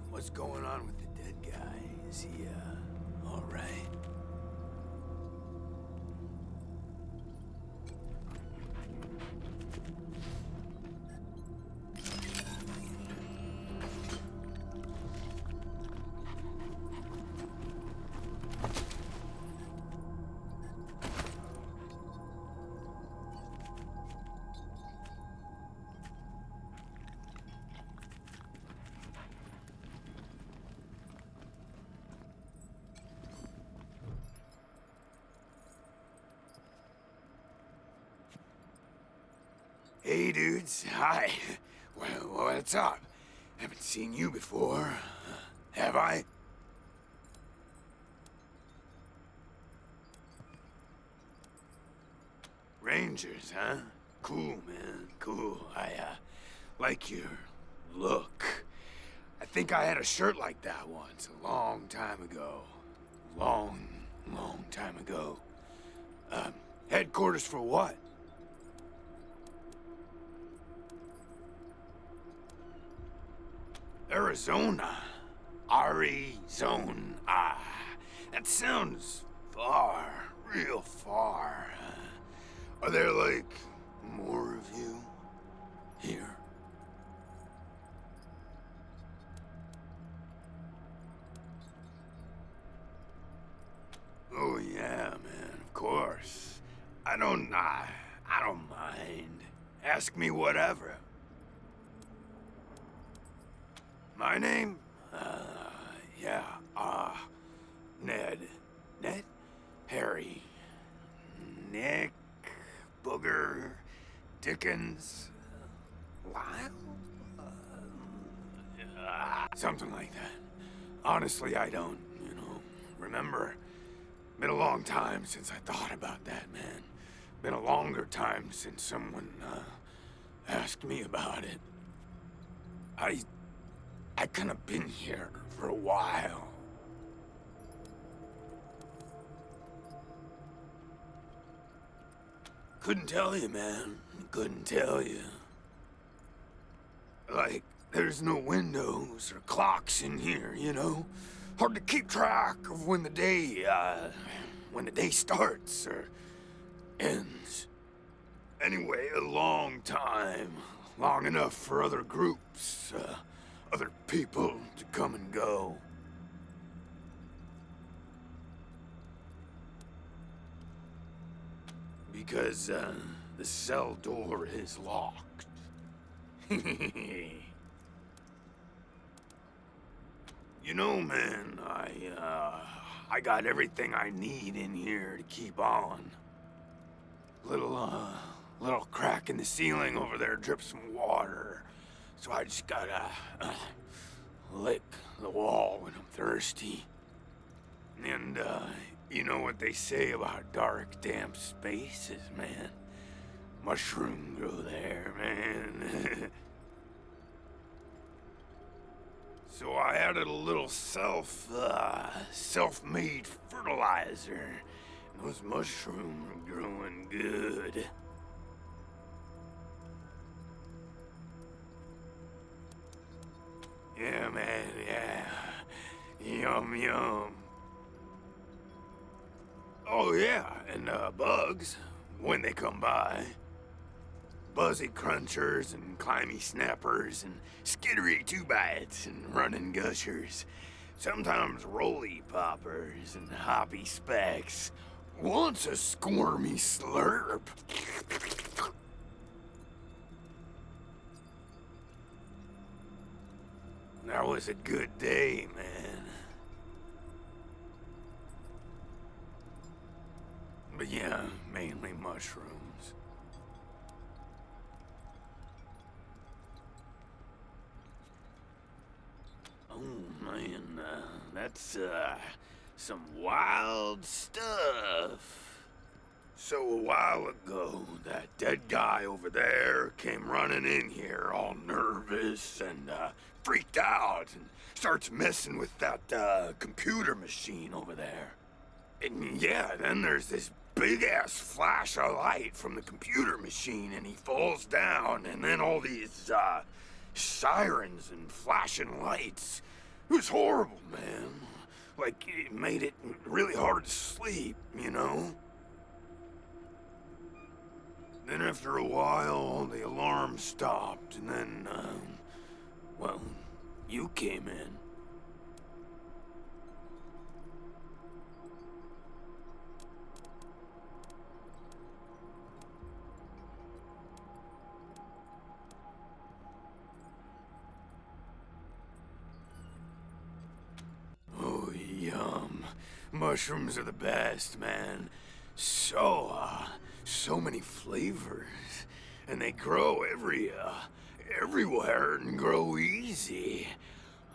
What's going on with the dead guy? Is he, all right? Hey, dudes. Hi. Well, what's up? Haven't seen you before. Have I? Rangers, huh? Cool, man. Cool. I, like your look. I think I had a shirt like that once, a long time ago. Long time ago. Headquarters for what? Arizona. Arizona. That sounds far, real far. Are there, like, more of you here? Oh, yeah, man, of course. I don't mind. Ask me whatever. My name? Yeah, Ned. Ned? Harry. Nick. Booger. Dickens. Lyle? Something like that. Honestly, I don't, remember. Been a long time since I thought about that, man. Been a longer time since someone, asked me about it. I kinda been here for a while. Couldn't tell you, man. Couldn't tell you. Like, there's no windows or clocks in here, Hard to keep track of when the day starts or ends. Anyway, a long time. Long enough for other groups, other people to come and go. Because, the cell door is locked. Man, I got everything I need in here to keep on. Little crack in the ceiling over there drips some water. So I just gotta, lick the wall when I'm thirsty. And, you know what they say about dark, damp spaces, man. Mushroom grow there, man. So I added a little self-made fertilizer. And those mushrooms are growing good. Yeah, man, yeah. Yum, yum. Oh, yeah, and, bugs, when they come by. Buzzy crunchers and climby snappers and skittery two-bites and running gushers. Sometimes roly poppers and hoppy specks. Once a squirmy slurp. That was a good day, man. But yeah, mainly mushrooms. Oh man, that's some wild stuff. So a while ago, that dead guy over there came running in here all nervous and freaked out and starts messing with that computer machine over there. And yeah, then there's this big-ass flash of light from the computer machine and he falls down and then all these sirens and flashing lights. It was horrible, man. Like, it made it really hard to sleep, you know? Then after a while, the alarm stopped, and then, well, you came in. Oh, yum. Mushrooms are the best, man. So many flavors. And they grow everywhere and grow easy.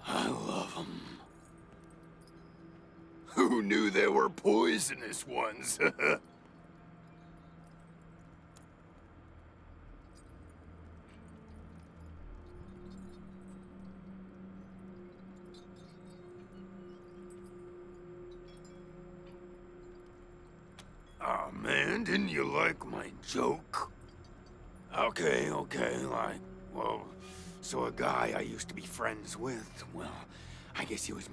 I love them. Who knew there were poisonous ones? Aw, man, didn't you like my joke? Okay, like, well, so a guy I used to be friends with, well, I guess he was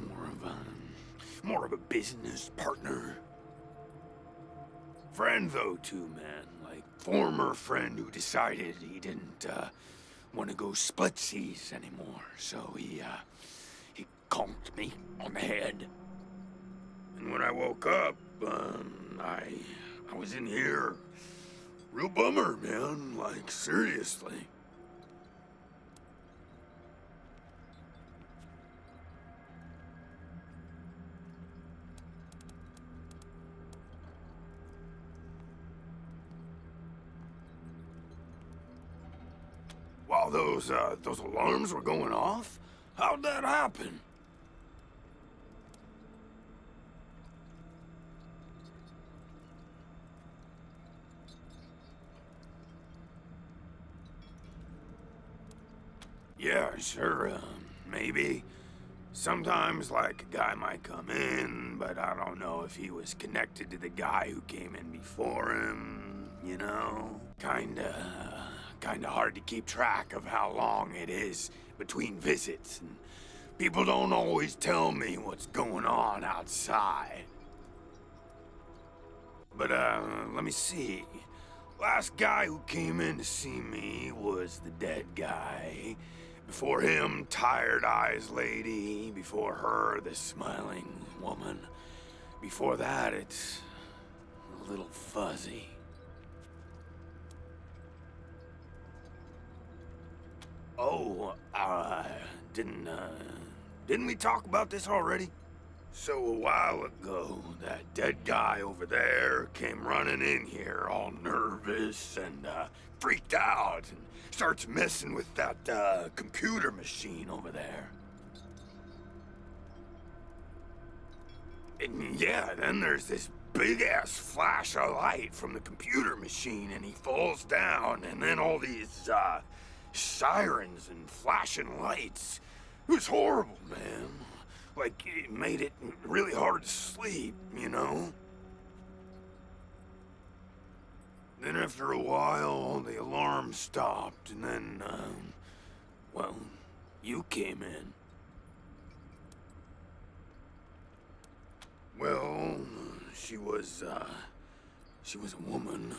more of a business partner. Friend though, too, man, like, former friend who decided he didn't, want to go splitsies anymore, so he conked me on the head. And when I woke up, I was in here. Real bummer, man. Like, seriously. While those alarms were going off? How'd that happen? Yeah, sure, maybe. Sometimes, like, a guy might come in, but I don't know if he was connected to the guy who came in before him, you know? Kinda hard to keep track of how long it is between visits, and people don't always tell me what's going on outside. But, let me see. Last guy who came in to see me was the dead guy. Before him, Tired Eyes Lady. Before her, the Smiling Woman. Before that, it's a little fuzzy. Oh, didn't we talk about this already? So a while ago, that dead guy over there came running in here all nervous and, freaked out and starts messing with that, computer machine over there. And yeah, then there's this big-ass flash of light from the computer machine and he falls down and then all these, sirens and flashing lights. It was horrible, man. Like, it made it really hard to sleep, you know? Then after a while, the alarm stopped, and then, well, you came in. Well, she was a woman,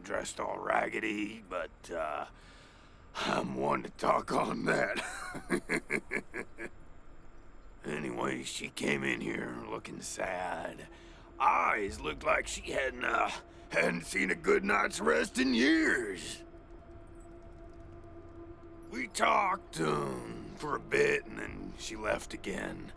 dressed all raggedy, but, I'm one to talk on that. Anyway, she came in here looking sad. Eyes looked like she hadn't seen a good night's rest in years. We talked, for a bit, and then she left again.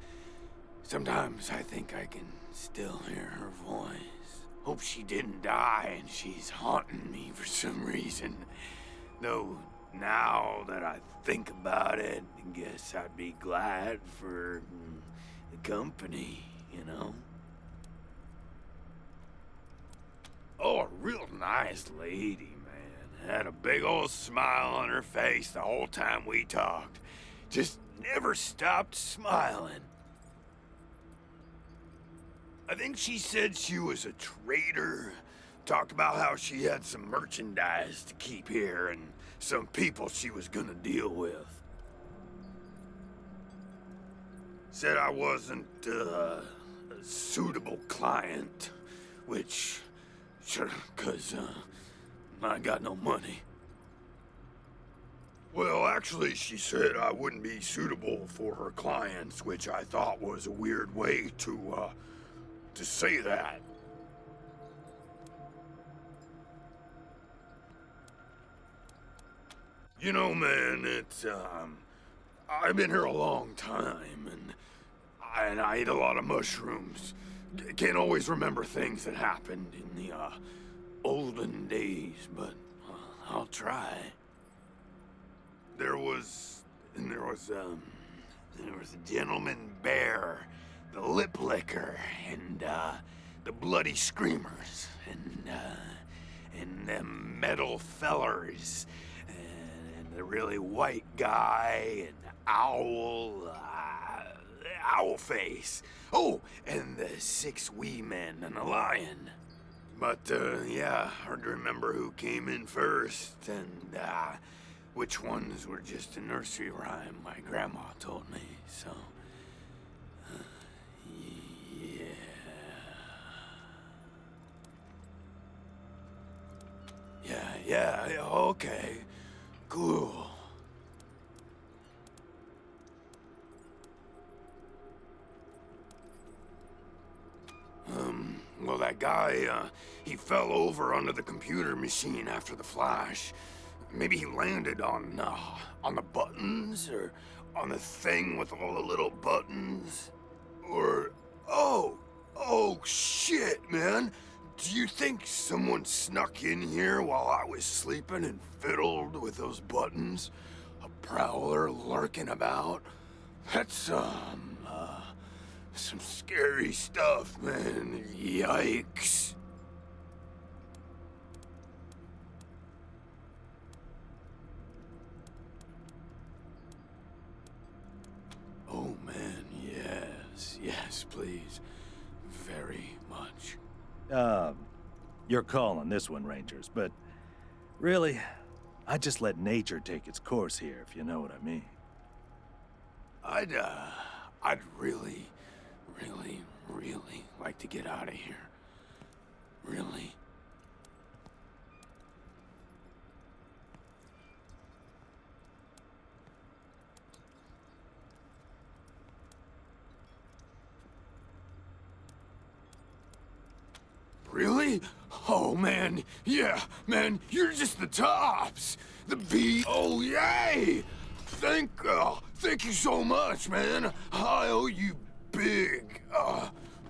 Sometimes I think I can still hear her voice. Hope she didn't die and she's haunting me for some reason. Though, now that I think about it, I guess I'd be glad for the company, you know? Oh, a real nice lady, man. Had a big old smile on her face the whole time we talked. Just never stopped smiling. I think she said she was a trader. Talked about how she had some merchandise to keep here and some people she was gonna deal with. Said I wasn't a suitable client, which, sure, 'cause I got no money. Well, actually, she said I wouldn't be suitable for her clients, which I thought was a weird way to say that. You know, man, it's, I've been here a long time, and I eat a lot of mushrooms. Can't always remember things that happened in the, olden days, but I'll try. There was a gentleman bear, the lip licker, and, the bloody screamers, and them metal fellers, and the really white guy, and owl, owl face. Oh, and the 6 wee men and a lion. But, yeah, hard to remember who came in first, and, which ones were just a nursery rhyme my grandma told me, so... yeah... Yeah, okay. Cool. Well, that guy, he fell over onto the computer machine after the flash. Maybe he landed on the buttons, or on the thing with all the little buttons. Or, oh, shit, man. Do you think someone snuck in here while I was sleeping and fiddled with those buttons? A prowler lurking about? That's, some scary stuff, man. Yikes. Oh, man, yes, please. Very much. You're calling this one, Rangers, but really, I just let nature take its course here, if you know what I mean. I'd really like to get out of here. Really. Really? Oh, man. Yeah, man, you're just the tops. The beat. Oh, yay! Thank you so much, man. I owe you big,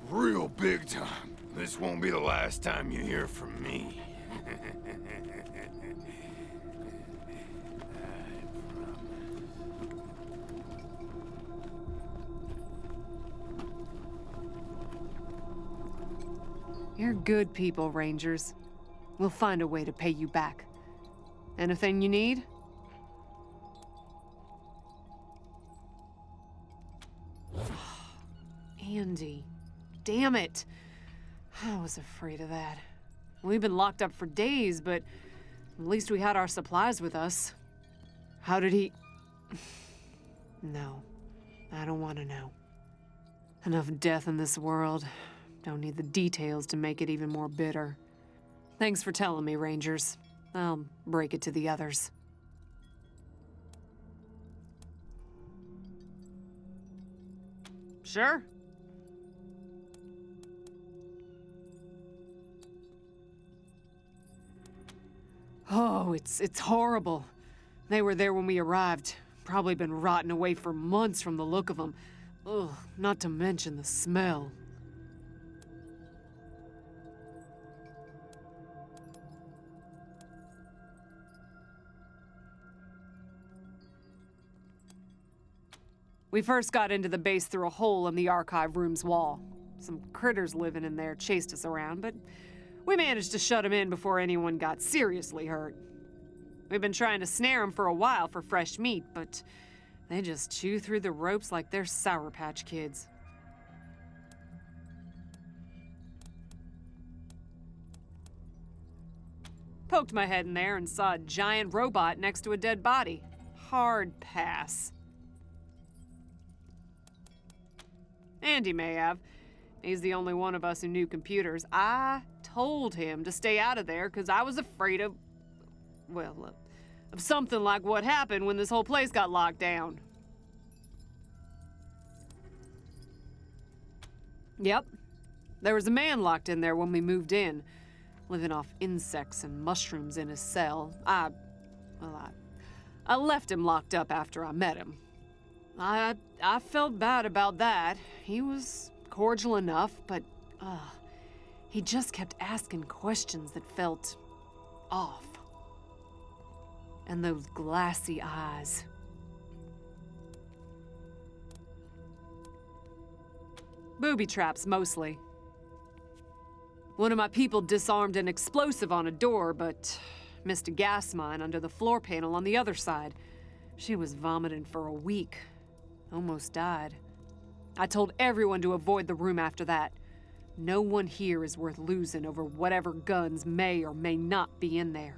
real big time. This won't be the last time you hear from me. You're good people, Rangers. We'll find a way to pay you back. Anything you need? Andy. Damn it. I was afraid of that. We've been locked up for days, but at least we had our supplies with us. How did he... No. I don't want to know. Enough death in this world. Don't need the details to make it even more bitter. Thanks for telling me, Rangers. I'll break it to the others. Sure. Oh, it's horrible. They were there when we arrived. Probably been rotting away for months from the look of them. Ugh, not to mention the smell. We first got into the base through a hole in the archive room's wall. Some critters living in there chased us around, but we managed to shut them in before anyone got seriously hurt. We've been trying to snare them for a while for fresh meat, but they just chew through the ropes like they're Sour Patch Kids. Poked my head in there and saw a giant robot next to a dead body. Hard pass. And he may have. He's the only one of us who knew computers. I told him to stay out of there because I was afraid of, well, of something like what happened when this whole place got locked down. Yep. There was a man locked in there when we moved in, living off insects and mushrooms in his cell. I left him locked up after I met him. I felt bad about that. He was cordial enough, but he just kept asking questions that felt off. And those glassy eyes. Booby traps, mostly. One of my people disarmed an explosive on a door, but missed a gas mine under the floor panel on the other side. She was vomiting for a week. Almost died. I told everyone to avoid the room after that. No one here is worth losing over whatever guns may or may not be in there.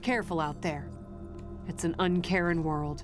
Careful out there. It's an uncaring world.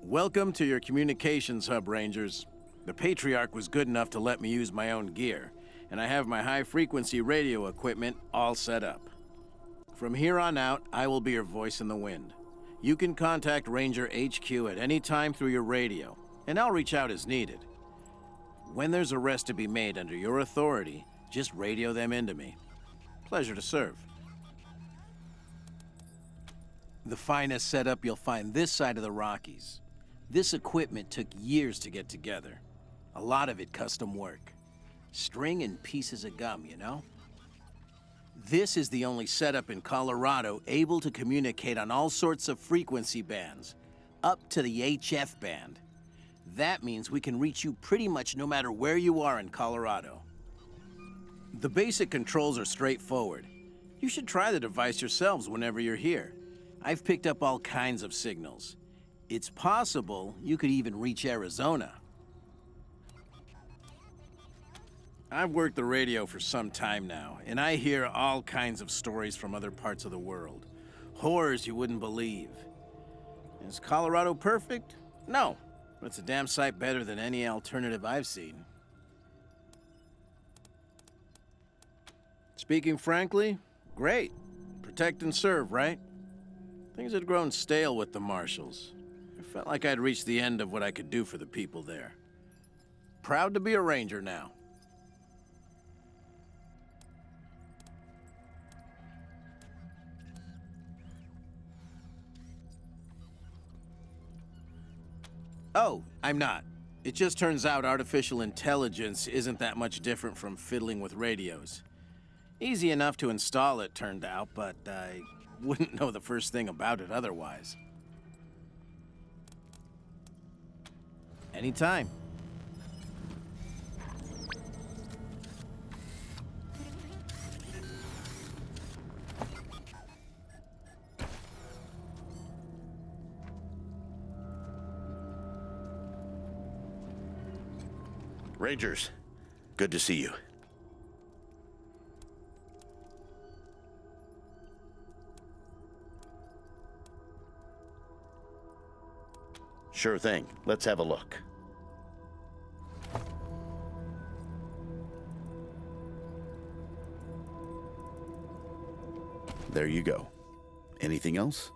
Welcome to your communications hub, Rangers. The Patriarch was good enough to let me use my own gear, and I have my high-frequency radio equipment all set up. From here on out, I will be your voice in the wind. You can contact Ranger HQ at any time through your radio, and I'll reach out as needed. When there's arrests to be made under your authority, just radio them into me. Pleasure to serve. The finest setup you'll find this side of the Rockies. This equipment took years to get together. A lot of it custom work. String and pieces of gum, you know? This is the only setup in Colorado able to communicate on all sorts of frequency bands, up to the HF band. That means we can reach you pretty much no matter where you are in Colorado. The basic controls are straightforward. You should try the device yourselves whenever you're here. I've picked up all kinds of signals. It's possible you could even reach Arizona. I've worked the radio for some time now, and I hear all kinds of stories from other parts of the world. Horrors you wouldn't believe. Is Colorado perfect? No. But it's a damn sight better than any alternative I've seen. Speaking frankly, great. Protect and serve, right? Things had grown stale with the Marshals. I felt like I'd reached the end of what I could do for the people there. Proud to be a Ranger now. Oh, I'm not. It just turns out artificial intelligence isn't that much different from fiddling with radios. Easy enough to install, it turned out, but I wouldn't know the first thing about it otherwise. Anytime. Rangers, good to see you. Sure thing. Let's have a look. There you go. Anything else?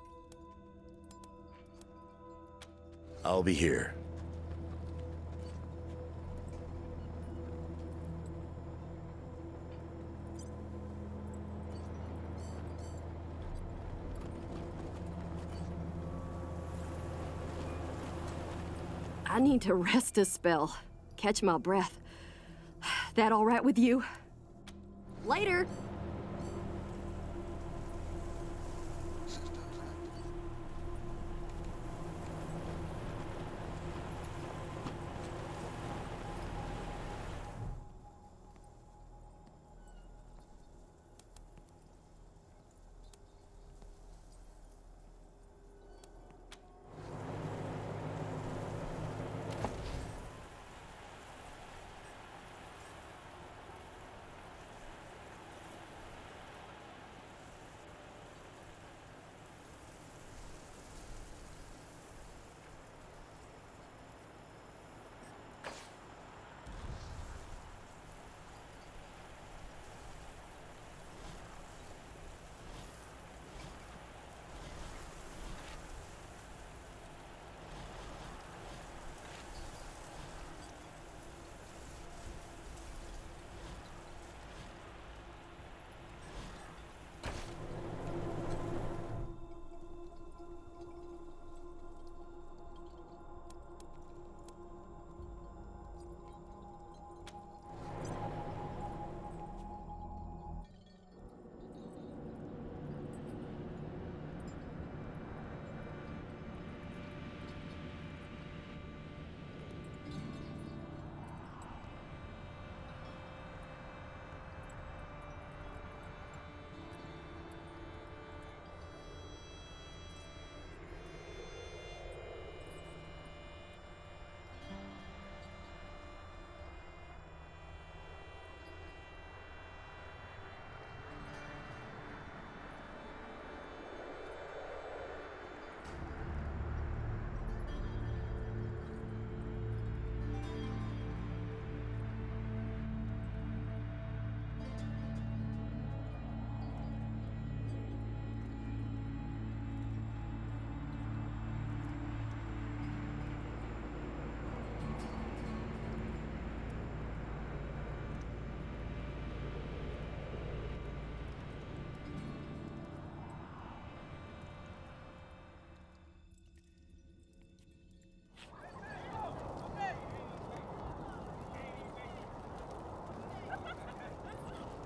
I'll be here. I need to rest a spell. Catch my breath. That all right with you? Later!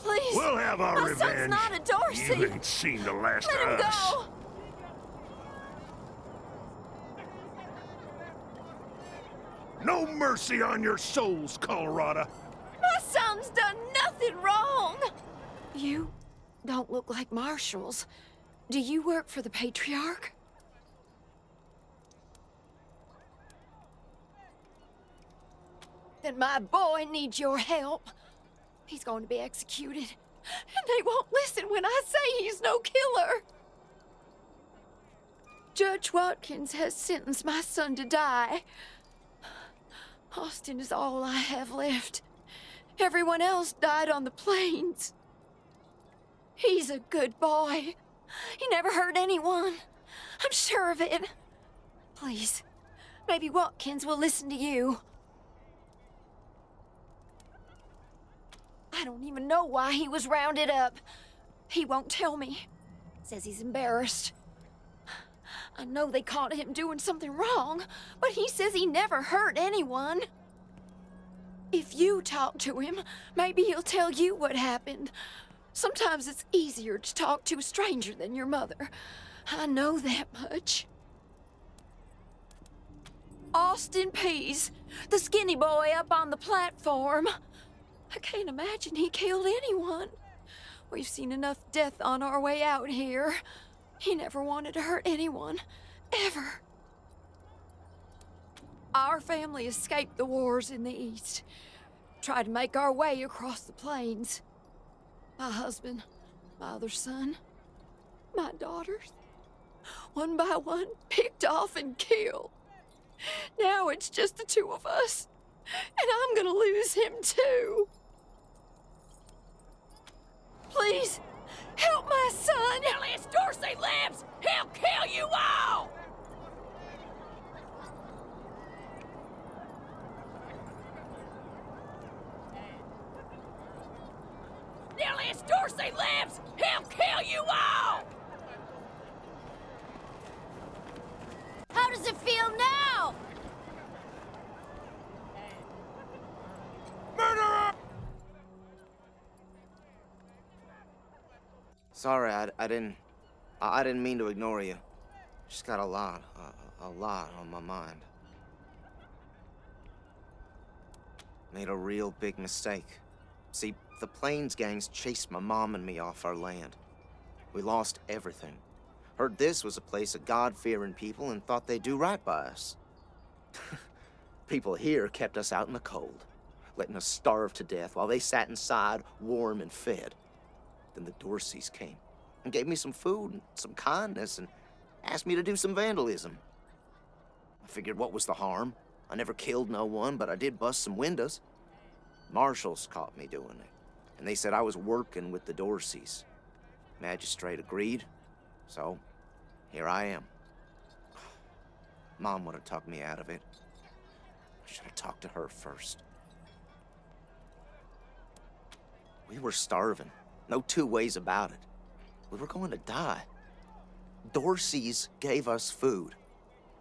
Please! We'll have our My revenge. son's not a Dorsey! You ain't seen the last Let him of us. go! No mercy on your souls, Colorado. My son's done nothing wrong! You don't look like marshals. Do you work for the Patriarch? Then my boy needs your help. He's going to be executed. And they won't listen when I say he's no killer. Judge Watkins has sentenced my son to die. Austin is all I have left. Everyone else died on the plains. He's a good boy. He never hurt anyone. I'm sure of it. Please, maybe Watkins will listen to you. I don't even know why he was rounded up. He won't tell me. Says he's embarrassed. I know they caught him doing something wrong, but he says he never hurt anyone. If you talk to him, maybe he'll tell you what happened. Sometimes it's easier to talk to a stranger than your mother. I know that much. Austin Pease, the skinny boy up on the platform. I can't imagine he killed anyone. We've seen enough death on our way out here. He never wanted to hurt anyone, ever. Our family escaped the wars in the East. Tried to make our way across the plains. My husband, my other son, my daughters, one by one, picked off and killed. Now it's just the two of us, and I'm gonna lose him too. Please, help my son! Alias Dorsey lives! He'll kill you all! Alias Dorsey lives! He'll kill you all! How does it feel now? Sorry, I didn't mean to ignore you. Just got a lot on my mind. Made a real big mistake. See, the Plains gangs chased my mom and me off our land. We lost everything. Heard this was a place of God-fearing people and thought they'd do right by us. People here kept us out in the cold, letting us starve to death while they sat inside, warm and fed. Then the Dorseys came and gave me some food and some kindness and asked me to do some vandalism. I figured what was the harm? I never killed no one, but I did bust some windows. Marshals caught me doing it, and they said I was working with the Dorseys. Magistrate agreed, so here I am. Mom would have talked me out of it. I should have talked to her first. We were starving. No two ways about it. We were going to die. Dorseys gave us food.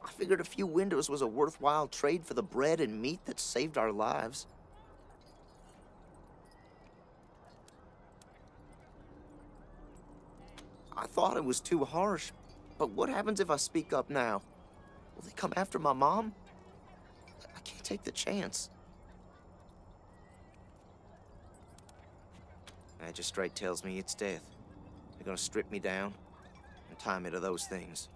I figured a few windows was a worthwhile trade for the bread and meat that saved our lives. I thought it was too harsh, but what happens if I speak up now? Will they come after my mom? I can't take the chance. Magistrate tells me it's death. They're gonna strip me down and tie me to those things.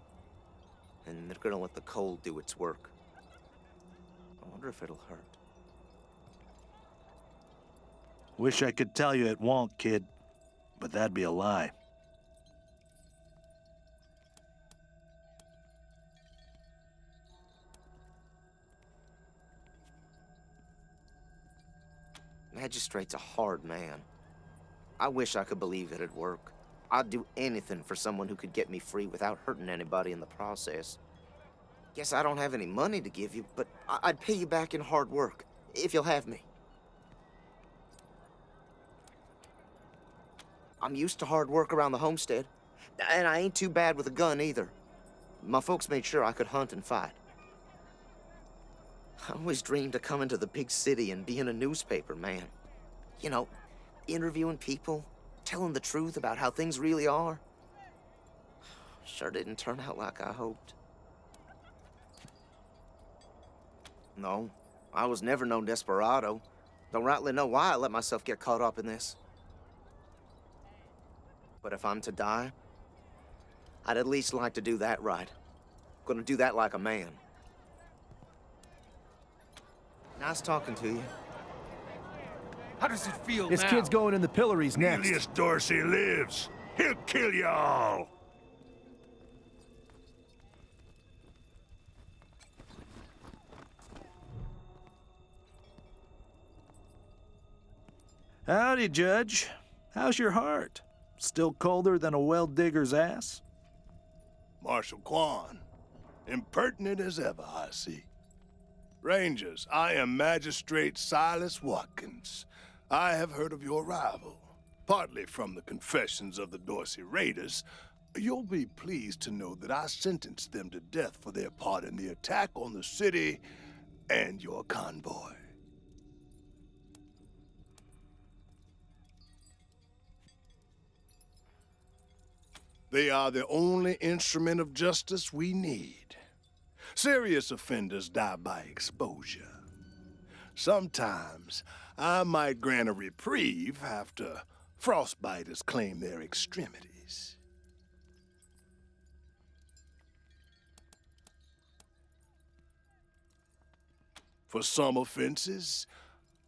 And they're gonna let the cold do its work. I wonder if it'll hurt. Wish I could tell you it won't, kid, but that'd be a lie. Magistrate's a hard man. I wish I could believe it'd work. I'd do anything for someone who could get me free without hurting anybody in the process. Guess I don't have any money to give you, but I'd pay you back in hard work, if you'll have me. I'm used to hard work around the homestead, and I ain't too bad with a gun either. My folks made sure I could hunt and fight. I always dreamed of coming to the big city and being a newspaper man. You know, interviewing people, telling the truth about how things really are. Sure didn't turn out like I hoped. No, I was never no desperado. Don't rightly know why I let myself get caught up in this. But if I'm to die, I'd at least like to do that right. Gonna do that like a man. Nice talking to you. How does it feel This now? kid's going in the pillories next. Julius Dorsey lives. He'll kill you all. Howdy, Judge. How's your heart? Still colder than a well-digger's ass? Marshal Quan, impertinent as ever, I see. Rangers, I am Magistrate Silas Watkins. I have heard of your arrival, partly from the confessions of the Dorsey raiders. You'll be pleased to know that I sentenced them to death for their part in the attack on the city and your convoy. They are the only instrument of justice we need. Serious offenders die by exposure. Sometimes I might grant a reprieve after frostbiters claim their extremities. For some offenses,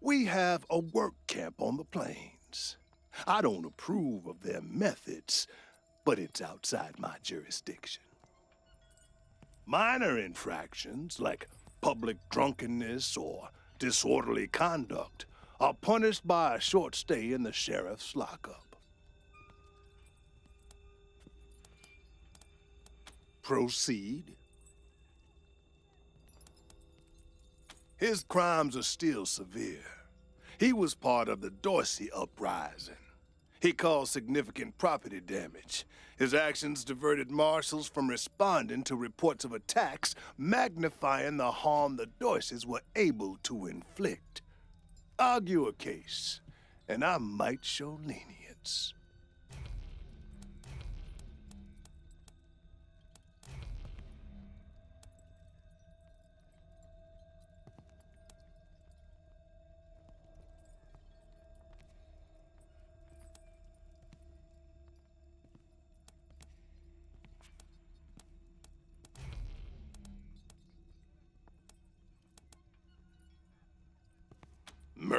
we have a work camp on the plains. I don't approve of their methods, but it's outside my jurisdiction. Minor infractions, like public drunkenness or disorderly conduct, are punished by a short stay in the sheriff's lockup. Proceed. His crimes are still severe. He was part of the Dorsey uprising. He caused significant property damage. His actions diverted marshals from responding to reports of attacks, magnifying the harm the Dorseys were able to inflict. Argue a case, and I might show lenience.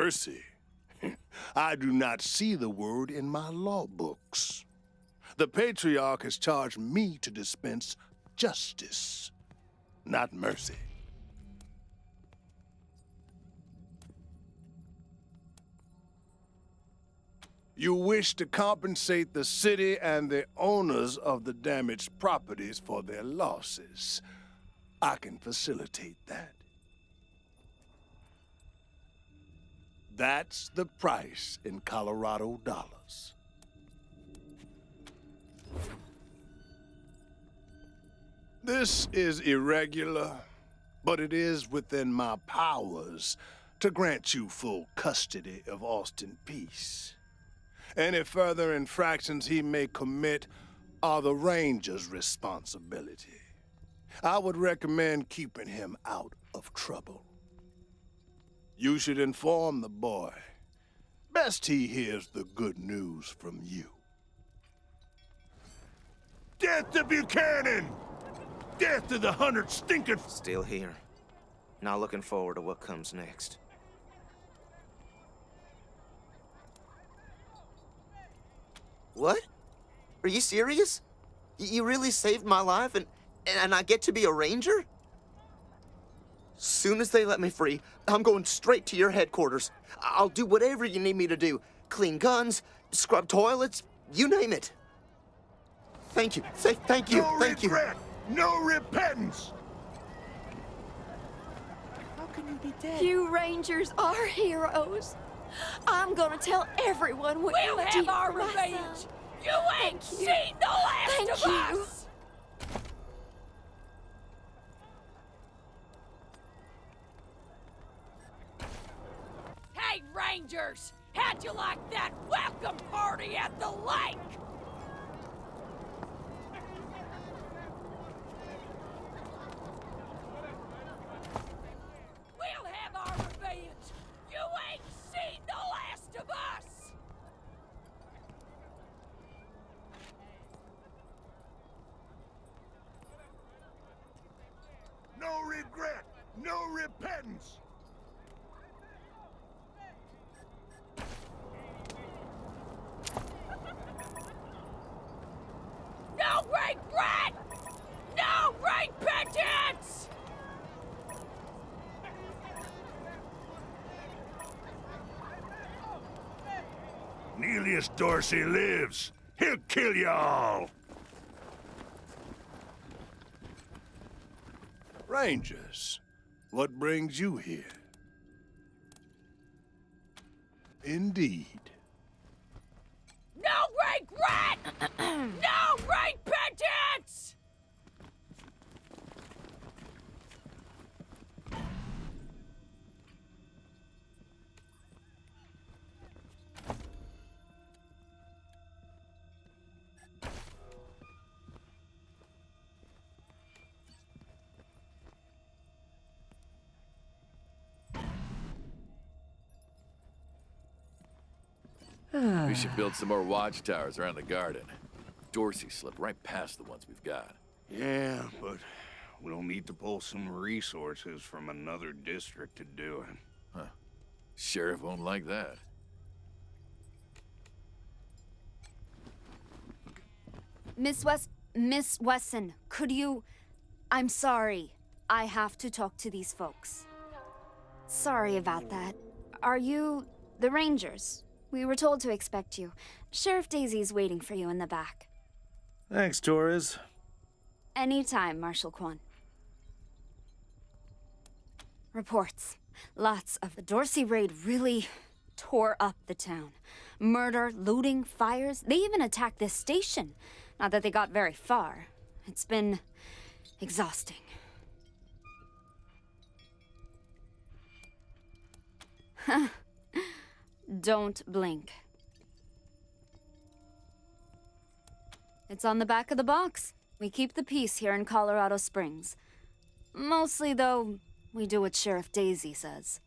Mercy? I do not see the word in my law books. The Patriarch has charged me to dispense justice, not mercy. You wish to compensate the city and the owners of the damaged properties for their losses. I can facilitate that. That's the price in Colorado dollars. This is irregular, but it is within my powers to grant you full custody of Austin Peace. Any further infractions he may commit are the Ranger's responsibility. I would recommend keeping him out of trouble. You should inform the boy. Best he hears the good news from you. Death to Buchanan! Death to the 100 stinking... Still here. Not looking forward to what comes next. What? Are you serious? You really saved my life and I get to be a ranger? Soon as they let me free, I'm going straight to your headquarters. I'll do whatever you need me to do. Clean guns, scrub toilets, you name it. Thank you. Thank you. No Thank regret! No repentance! How can you be dead? You Rangers are heroes. I'm gonna tell everyone what you did We'll have our for my revenge. son. You ain't Thank you. seen the last Thank of you. us. Hey, Rangers! How'd you like that welcome party at the lake? We'll have our revenge. You ain't seen the last of us. No regret! No repentance! No regret! No repentance! Nelius Dorsey lives. He'll kill you all. Rangers, what brings you here? Indeed. No regret! No repentance! We should build some more watchtowers around the garden. Dorsey slipped right past the ones we've got. Yeah, but we'll need to pull some resources from another district to do it. Huh. Sheriff won't like that. Miss Wesson, could you... I'm sorry. I have to talk to these folks. Sorry about that. Are you the Rangers? We were told to expect you. Sheriff Daisy's waiting for you in the back. Thanks, Torres. Anytime, Marshal Quan. Reports. Lots of the Dorsey raid really tore up the town. Murder, looting, fires. They even attacked this station. Not that they got very far. It's been exhausting. Don't blink. It's on the back of the box. We keep the peace here in Colorado Springs. Mostly, though, we do what Sheriff Daisy says.